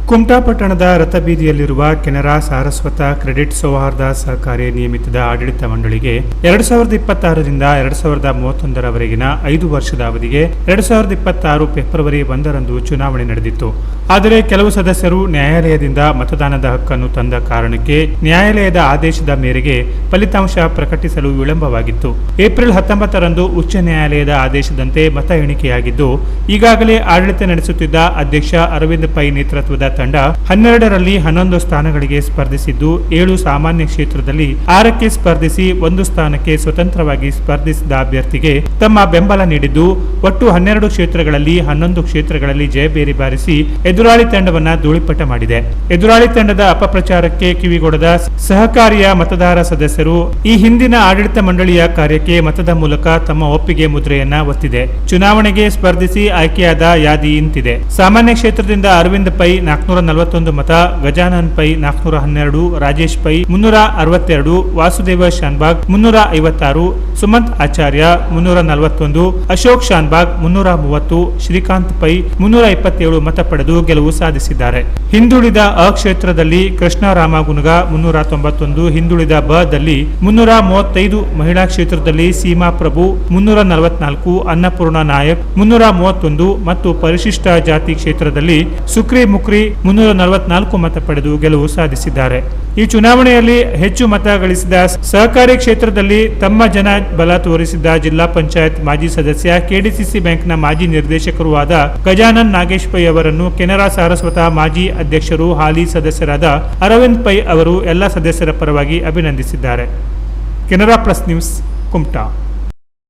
ಕುಮಟಾ ಪಟ್ಟಣದ ರಥಬೀದಿಯಲ್ಲಿರುವ ಕೆನರಾ ಸಾರಸ್ವತ ಕ್ರೆಡಿಟ್ ಸೌಹಾರ್ದ ಸಹಕಾರಿ ನಿಯಮಿತದ ಆಡಳಿತ ಮಂಡಳಿಗೆ 2026ರಿಂದ 2031ರವರೆಗಿನ 5 ವರ್ಷದ ಅವಧಿಗೆ 2026 ಫೆಬ್ರವರಿ 1ರಂದು ಚುನಾವಣೆ ನಡೆದಿತ್ತು. ಆದರೆ ಕೆಲವು ಸದಸ್ಯರು ನ್ಯಾಯಾಲಯದಿಂದ ಮತದಾನದ ಹಕ್ಕನ್ನು ತಂದ ಕಾರಣಕ್ಕೆ ನ್ಯಾಯಾಲಯದ ಆದೇಶದ ಮೇರೆಗೆ ಫಲಿತಾಂಶ ಪ್ರಕಟಿಸಲು ವಿಳಂಬವಾಗಿತ್ತು. ಏಪ್ರಿಲ್ 19ರಂದು ಉಚ್ಚ ನ್ಯಾಯಾಲಯದ ಆದೇಶದಂತೆ ಮತ ಎಣಿಕೆಯಾಗಿದ್ದು, ಈಗಾಗಲೇ ಆಡಳಿತ ನಡೆಸುತ್ತಿದ್ದ ಅಧ್ಯಕ್ಷ ಅರವಿಂದ್ ಪೈ ನೇತೃತ್ವದ ತಂಡ 12ರಲ್ಲಿ 11 ಸ್ಥಾನಗಳಿಗೆ ಸ್ಪರ್ಧಿಸಿದ್ದು, 7 ಸಾಮಾನ್ಯ ಕ್ಷೇತ್ರದಲ್ಲಿ 6ಕ್ಕೆ ಸ್ಪರ್ಧಿಸಿ 1 ಸ್ಥಾನಕ್ಕೆ ಸ್ವತಂತ್ರವಾಗಿ ಸ್ಪರ್ಧಿಸಿದ ಅಭ್ಯರ್ಥಿಗೆ ತಮ್ಮ ಬೆಂಬಲ ನೀಡಿದ್ದು, ಒಟ್ಟು 12 ಕ್ಷೇತ್ರಗಳಲ್ಲಿ 11 ಕ್ಷೇತ್ರಗಳಲ್ಲಿ ಜಯಬೇರಿ ಬಾರಿಸಿ ಎದುರಾಳಿ ತಂಡವನ್ನ ಧೂಳಿಪಟ ಮಾಡಿದೆ. ಎದುರಾಳಿ ತಂಡದ ಅಪಪ್ರಚಾರಕ್ಕೆ ಕಿವಿಗೊಡದ ಸಹಕಾರಿಯ ಮತದಾರ ಸದಸ್ಯರು ಈ ಹಿಂದಿನ ಆಡಳಿತ ಮಂಡಳಿಯ ಕಾರ್ಯಕ್ಕೆ ಮತದ ಮೂಲಕ ತಮ್ಮ ಒಪ್ಪಿಗೆ ಮುದ್ರೆಯನ್ನ ಒತ್ತಿದೆ. ಚುನಾವಣೆಗೆ ಸ್ಪರ್ಧಿಸಿ ಆಯ್ಕೆಯಾದ ಯಾದಿ ಇಂತಿದೆ. ಸಾಮಾನ್ಯ ಕ್ಷೇತ್ರದಿಂದ ಅರವಿಂದ್ ಪೈ 441 ಮತ, ಗಜಾನನ್ ಪೈ 412, ರಾಜೇಶ್ ಪೈ 362, ವಾಸುದೇವ ಶಾನ್ಬಾಗ್ 356, ಸುಮಂತ್ ಆಚಾರ್ಯ 341, ಅಶೋಕ್ ಶಾನ್ಬಾಗ್ 330, ಶ್ರೀಕಾಂತ್ ಪೈ 327 ಮತ ಪಡೆದು ಗೆಲುವು ಸಾಧಿಸಿದ್ದಾರೆ. ಹಿಂದುಳಿದ ಅ ಕ್ಷೇತ್ರದಲ್ಲಿ ಕೃಷ್ಣ ರಾಮಗುನಗ 391, ಹಿಂದುಳಿದ ಬ ದಲ್ಲಿ 335, ಮಹಿಳಾ ಕ್ಷೇತ್ರದಲ್ಲಿ ಸೀಮಾ ಪ್ರಭು 344, ಅನ್ನಪೂರ್ಣ ನಾಯಕ್ 331 ಮತ್ತು ಪರಿಶಿಷ್ಟ ಜಾತಿ ಕ್ಷೇತ್ರದಲ್ಲಿ ಸುಕ್ರಿ ಮುಕ್ರಿ 344 ಮತ ಪಡೆದು ಗೆಲುವು ಸಾಧಿಸಿದ್ದಾರೆ. ಈ ಚುನಾವಣೆಯಲ್ಲಿ ಹೆಚ್ಚು ಮತ ಗಳಿಸಿದ ಸಹಕಾರಿ ಕ್ಷೇತ್ರದಲ್ಲಿ ತಮ್ಮ ಜನ ಬಲ ತೋರಿಸಿದ್ದ ಜಿಲ್ಲಾ ಪಂಚಾಯತ್ ಮಾಜಿ ಸದಸ್ಯ, ಕೆಡಿಸಿಸಿ ಬ್ಯಾಂಕ್ನ ಮಾಜಿ ನಿರ್ದೇಶಕರೂ ಆದ ಗಜಾನನ್ ನಾಗೇಶ್ ಪೈ ಅವರನ್ನು ಕೆನರಾ ಸಾರಸ್ವತ ಮಾಜಿ ಅಧ್ಯಕ್ಷರು ಹಾಲಿ ಸದಸ್ಯರಾದ ಅರವಿಂದ್ ಪೈ ಅವರು ಎಲ್ಲ ಸದಸ್ಯರ ಪರವಾಗಿ ಅಭಿನಂದಿಸಿದ್ದಾರೆ. Canara plus news, Kumta.